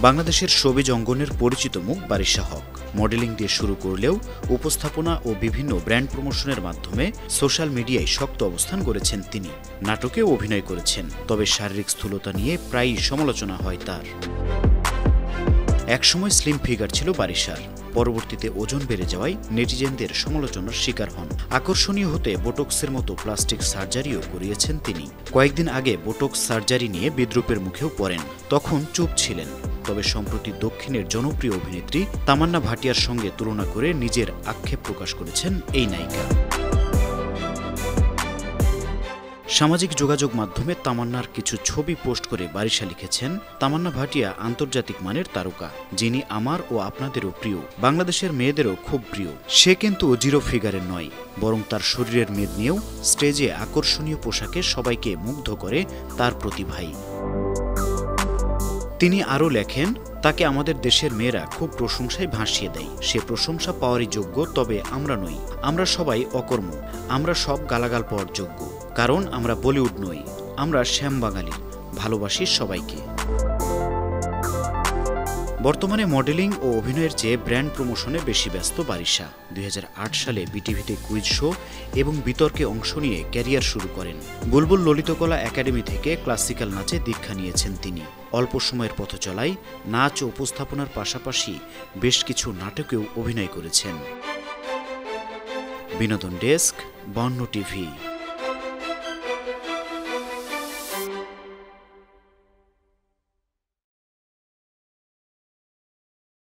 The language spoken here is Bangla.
বাংলাদেশের শোবিজ অঙ্গনের পরিচিত মুখ বারিশা হক মডেলিং দিয়ে শুরু করলেও উপস্থাপনা ও বিভিন্ন ব্র্যান্ড প্রমোশনের মাধ্যমে সোশ্যাল মিডিয়ায় শক্ত অবস্থান গড়েছেন তিনি। নাটকেও অভিনয় করেছেন, তবে শারীরিক স্থূলতা নিয়ে প্রায়ই সমালোচনা হয় তার। একসময় স্লিম ফিগার ছিল বারিশার, পরবর্তীতে ওজন বেড়ে যাওয়ায় নেটিজেনদের সমালোচনার শিকার হন। আকর্ষণীয় হতে বোটক্সের মতো প্লাস্টিক সার্জারিও করিয়েছেন তিনি। কয়েকদিন আগে বোটক্স সার্জারি নিয়ে বিদ্রূপের মুখেও পড়েন, তখন চুপ ছিলেন। তবে সম্প্রতি দক্ষিণের জনপ্রিয় অভিনেত্রী তামান্না ভাটিয়ার সঙ্গে তুলনা করে নিজের আক্ষেপ প্রকাশ করেছেন এই নায়িকা। সামাজিক যোগাযোগ মাধ্যমে তামান্নার কিছু ছবি পোস্ট করে বারিশা লিখেছেন, তামান্না ভাটিয়া আন্তর্জাতিক মানের তারকা, যিনি আমার ও আপনাদেরও প্রিয়, বাংলাদেশের মেয়েদেরও খুব প্রিয়। সে কিন্তু জিরো ফিগারের নয়, বরং তার শরীরের মেদ নিয়েও স্টেজে আকর্ষণীয় পোশাকে সবাইকে মুগ্ধ করে তার প্রতিভাই। তিনি আরও লেখেন, তাকে আমাদের দেশের মেয়েরা খুব প্রশংসায় ভাসিয়ে দেয়। সে প্রশংসা পাওয়ারই যোগ্য, তবে আমরা নই। আমরা সবাই অকর্ম, আমরা সব গালাগাল পাওয়ার যোগ্য, কারণ আমরা বলিউড নই, আমরা শ্যাম বাঙালি, ভালোবাসি সবাইকে। বর্তমানে মডেলিং ও অভিনয়ের চেয়ে ব্র্যান্ড প্রমোশনে বেশি ব্যস্ত বারিশা। 2008 সালে বিটিভিতে কুইজ শো এবং বিতর্কে অংশ নিয়ে ক্যারিয়ার শুরু করেন। বুলবুল ললিতকলা একাডেমি থেকে ক্লাসিক্যাল নাচে দীক্ষা নিয়েছেন তিনি। অল্প সময়ের পথ চলায় নাচ ও উপস্থাপনার পাশাপাশি বেশ কিছু নাটকেও অভিনয় করেছেন। বিনোদন ডেস্ক, বন্য টিভি।